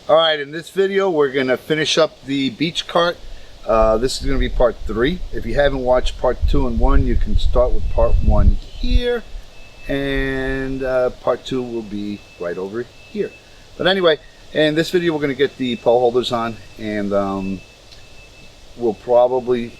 Alright, in this video we're going to finish up the beach cart. This is going to be part 3. If you haven't watched part 2 and 1, you can start with part 1 here. And part 2 will be right over here. But anyway, in this video we're going to get the pole holders on. And we'll probably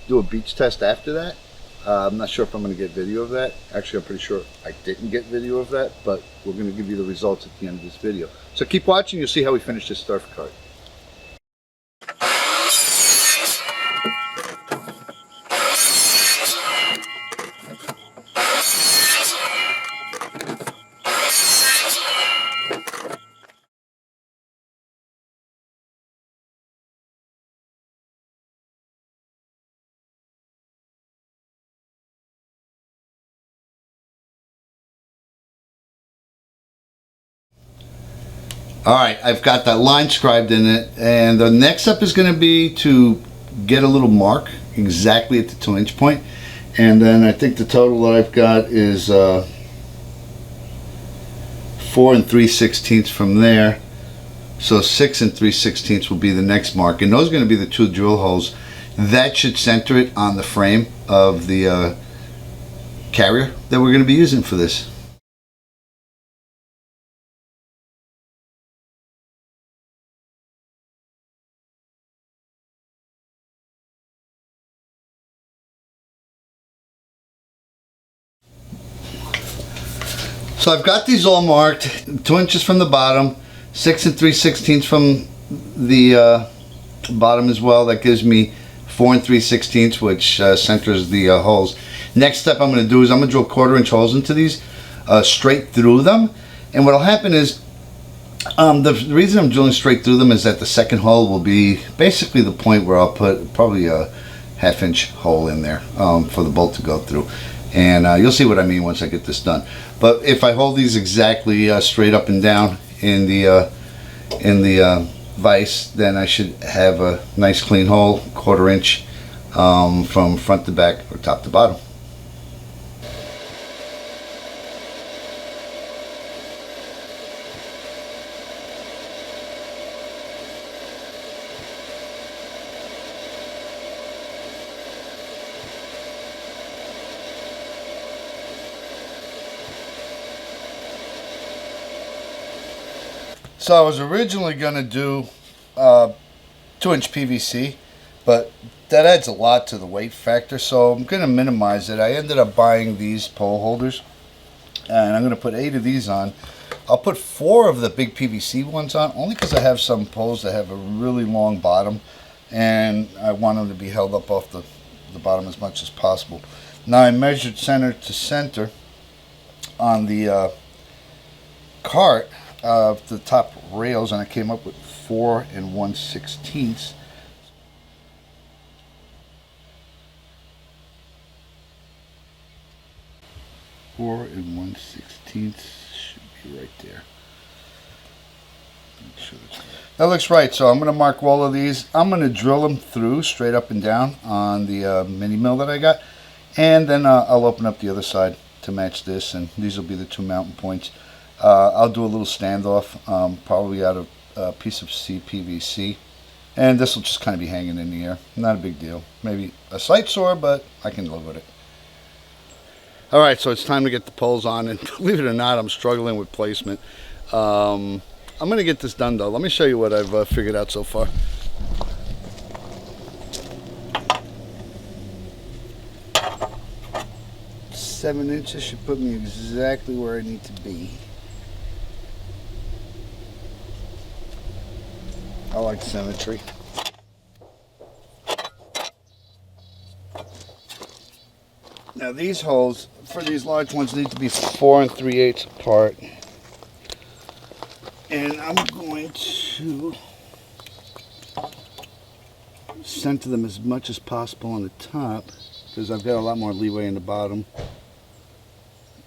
do a beach test after that. I'm not sure if I'm going to get video of that. Actually, I'm pretty sure I didn't get video of that, but we're going to give you the results at the end of this video. So keep watching, you'll see how we finish this surf cart. Alright, I've got that line scribed in it, and the next step is going to be to get a little mark exactly at the 2-inch point. And then I think the total that I've got is 4 3/16 from there. So 6 3/16 will be the next mark, and those are going to be the 2 drill holes. That should center it on the frame of the carrier that we're going to be using for this. So I've got these all marked, 2 inches from the bottom, 6 3/16 from the bottom as well. That gives me 4 3/16, which centers the holes. Next step I'm going to do is I'm going to drill 1/4-inch holes into these, straight through them. And what will happen is, the reason I'm drilling straight through them is that the second hole will be basically the point where I'll put probably a 1/2-inch hole in there for the bolt to go through. And you'll see what I mean once I get this done. But if I hold these exactly straight up and down in the vise, then I should have a nice clean hole, 1/4-inch from front to back or top to bottom. So I was originally going to do 2-inch PVC, but that adds a lot to the weight factor, so I'm going to minimize it. I ended up buying these pole holders, and I'm going to put 8 of these on. I'll put 4 of the big PVC ones on, only because I have some poles that have a really long bottom, and I want them to be held up off the bottom as much as possible. Now I measured center to center on the cart, the top rails, and I came up with 4 1/16. Four and 1/16 should be right there. Make sure that looks right. So I'm going to mark all of these. I'm going to drill them through straight up and down on the mini mill that I got, and then I'll open up the other side to match this, and these will be the 2 mounting points. I'll do a little standoff, probably out of a piece of CPVC, and this will just kind of be hanging in the air. Not a big deal. Maybe a slight sore, but I can live with it. Alright, so it's time to get the poles on, and believe it or not, I'm struggling with placement. I'm going to get this done though. Let me show you what I've figured out so far. Seven inches should put me exactly where I need to be. I like symmetry. Now these holes, for these large ones, need to be 4 3/8 apart. And I'm going to center them as much as possible on the top, because I've got a lot more leeway in the bottom.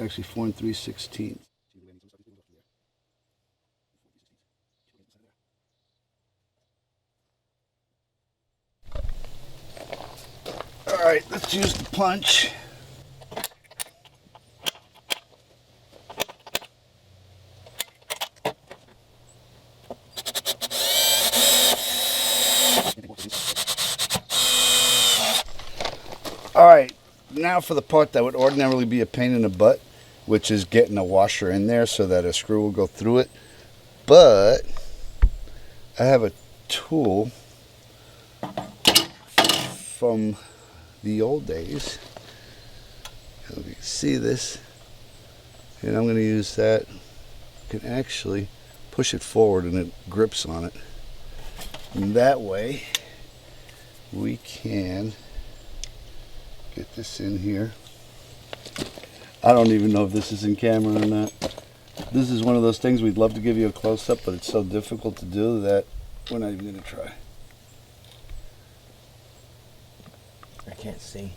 Actually 4 3/16. Alright, let's use the punch. now for the part that would ordinarily be a pain in the butt, which is getting a washer in there so that a screw will go through it. But I have a tool from the old days. You can see this, and I'm going to use that. You can actually push it forward and it grips on it. And that way we can get this in here. I don't even know if this is in camera or not. This is one of those things we'd love to give you a close-up, but it's so difficult to do that we're not even going to try. I can't see.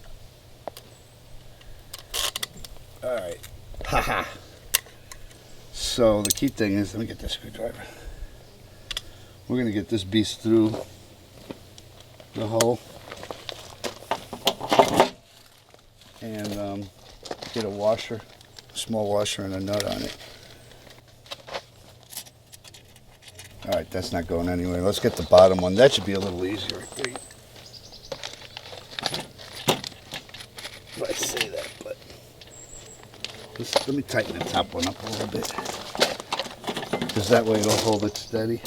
Alright. Haha. So the key thing is, let me get this screwdriver. We're going to get this beast through the hole and get a washer, a small washer and a nut on it. Alright, that's not going anywhere. Let's get the bottom one. That should be a little easier. Wait. I say that, but let me tighten the top one up a little bit, because that way it'll hold it steady.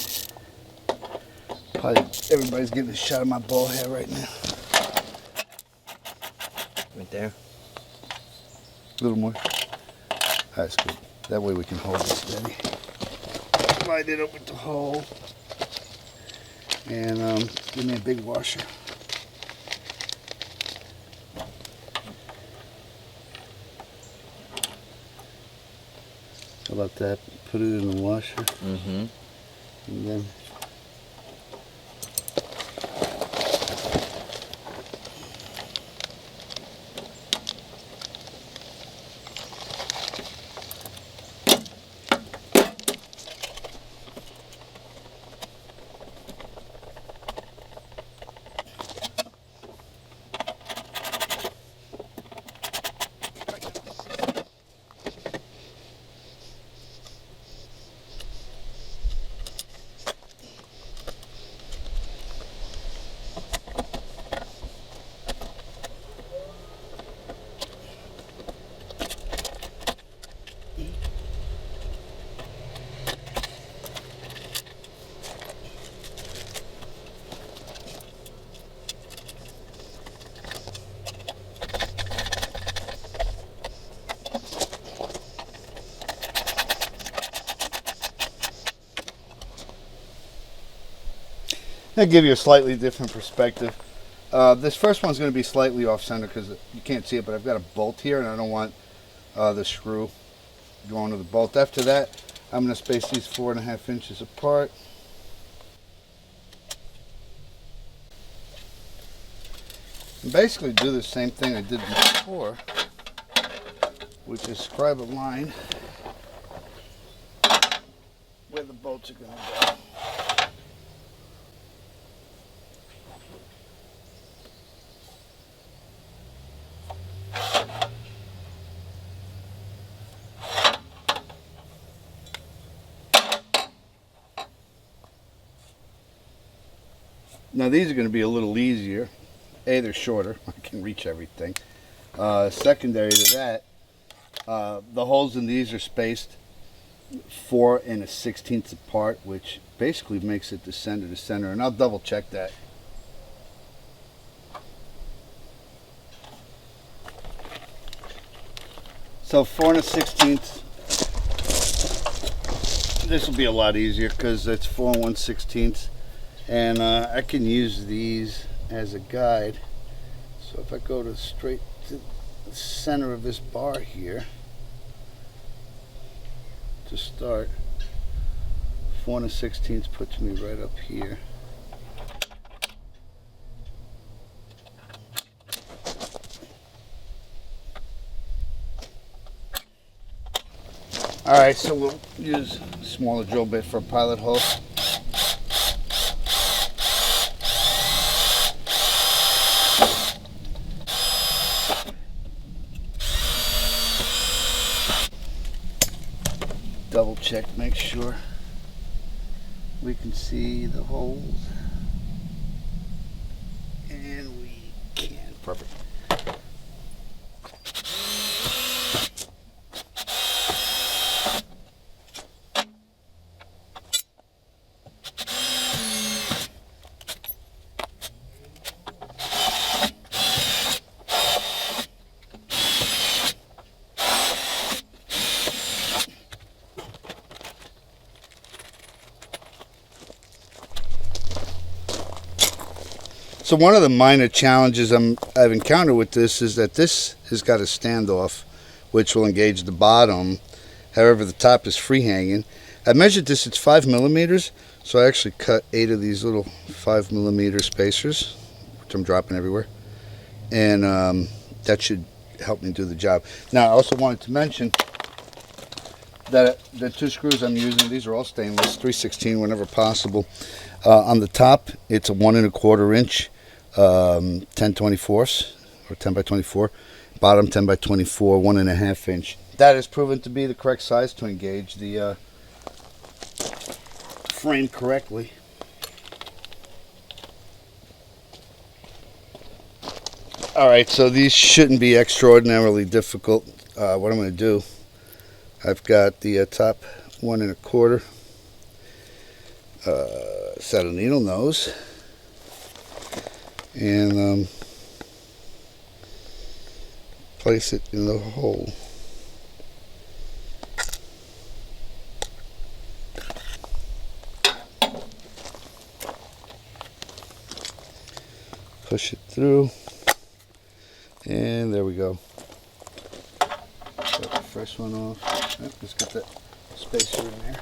Probably everybody's getting a shot of my ball hair right now. Right there. A little more. That's good. That way we can hold it steady. Slide it up with the hole. And give me a big washer. How about that? Put it in the washer. Mm-hmm. And then I'll give you a slightly different perspective. This first one's going to be slightly off center because you can't see it, but I've got a bolt here and I don't want the screw going to the bolt. After that, I'm going to space these 4.5 inches apart. And basically do the same thing I did before, which is scribe a line where the bolts are going to go. Now these are going to be a little easier. A, they're shorter. I can reach everything. Secondary to that, the holes in these are spaced 4 1/16 apart, which basically makes it the center to center. And I'll double check that. So 4 1/16. This will be a lot easier because it's 4 1/16. And I can use these as a guide. So if I go to straight to the center of this bar here to start, 4 1/16 puts me right up here. Alright, so we'll use a smaller drill bit for a pilot hole. Double check, make sure we can see the holes. And we can. Perfect. So one of the minor challenges I've encountered with this is that this has got a standoff, which will engage the bottom. However, the top is free hanging. I measured this, it's 5 millimeters. So I actually cut 8 of these little 5 millimeter spacers, which I'm dropping everywhere. And that should help me do the job. Now, I also wanted to mention that the 2 screws I'm using, these are all stainless, 316 whenever possible. On the top, it's a 1 1/4 inch 10/24 or 10 by 24. Bottom 10 by 24, 1 1/2 inch. That has proven to be the correct size to engage the frame correctly. Alright, so these shouldn't be extraordinarily difficult. What I'm going to do, I've got the top 1 1/4 set of needle nose, and place it in the hole. Push it through, and there we go. Got the first one off. Yep, just got that spacer in there.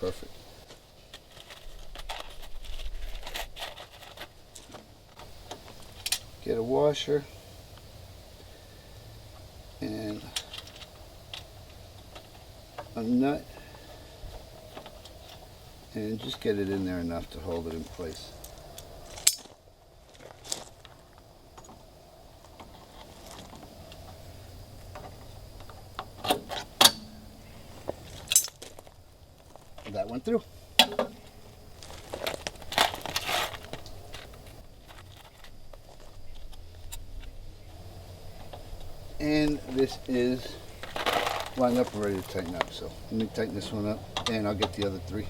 Perfect. Get a washer and a nut, and just get it in there enough to hold it in place. That went through. And this is lined up and ready to tighten up. So let me tighten this one up, and I'll get the other 3.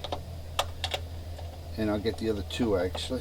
And I'll get the other 2 actually.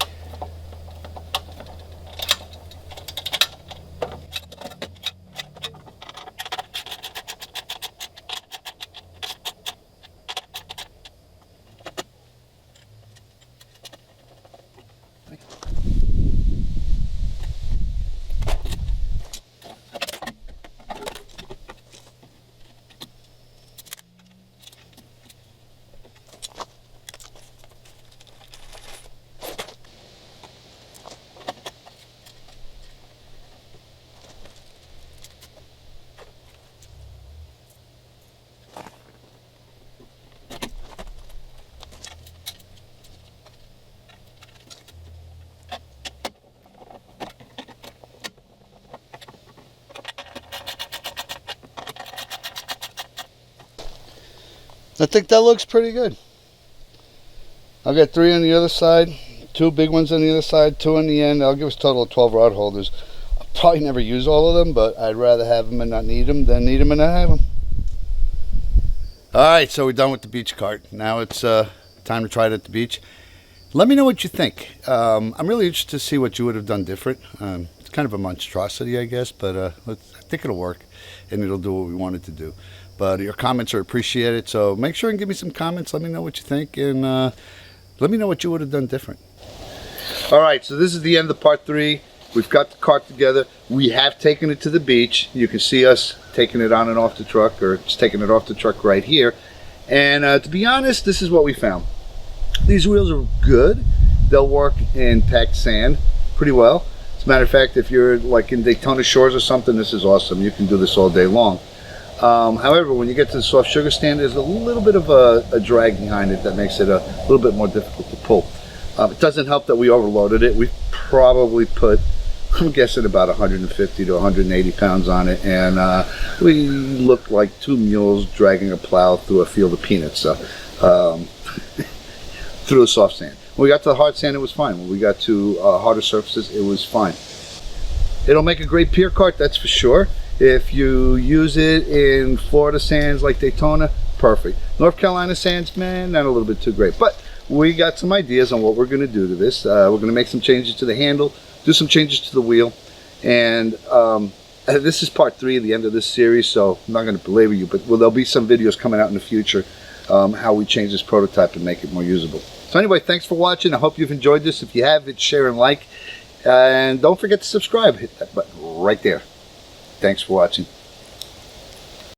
I think that looks pretty good. I'll get 3 on the other side, 2 big ones on the other side, 2 on the end. I'll give us a total of 12 rod holders. I'll probably never use all of them, but I'd rather have them and not need them than need them and not have them. Alright, so we're done with the beach cart. Now it's time to try it at the beach. Let me know what you think. I'm really interested to see what you would have done different. It's kind of a monstrosity, I guess, but I think it'll work, and it'll do what we want it to do. But your comments are appreciated, so make sure and give me some comments. Let me know what you think, and let me know what you would have done different. Alright, so this is the end of part 3. We've got the cart together. We have taken it to the beach. You can see us taking it on and off the truck, or just taking it off the truck right here. And to be honest, this is what we found. These wheels are good. They'll work in packed sand pretty well. As a matter of fact, if you're like in Daytona Shores or something, this is awesome. You can do this all day long. However, when you get to the soft sugar stand, there's a little bit of a drag behind it that makes it a little bit more difficult to pull. It doesn't help that we overloaded it. We probably put, I'm guessing, about 150 to 180 pounds on it, and we looked like 2 mules dragging a plow through a field of peanuts. So through the soft sand. When we got to the hard sand, it was fine. When we got to harder surfaces, it was fine. It'll make a great pier cart, that's for sure. If you use it in Florida sands like Daytona, perfect. North Carolina sands, man, not a little bit too great. But we got some ideas on what we're going to do to this. We're going to make some changes to the handle, do some changes to the wheel, and this is part 3 of the end of this series, so I'm not going to belabor you, but there'll be some videos coming out in the future how we change this prototype and make it more usable. So anyway, thanks for watching. I hope you've enjoyed this. If you have, hit share and like. And don't forget to subscribe. Hit that button right there. Thanks for watching.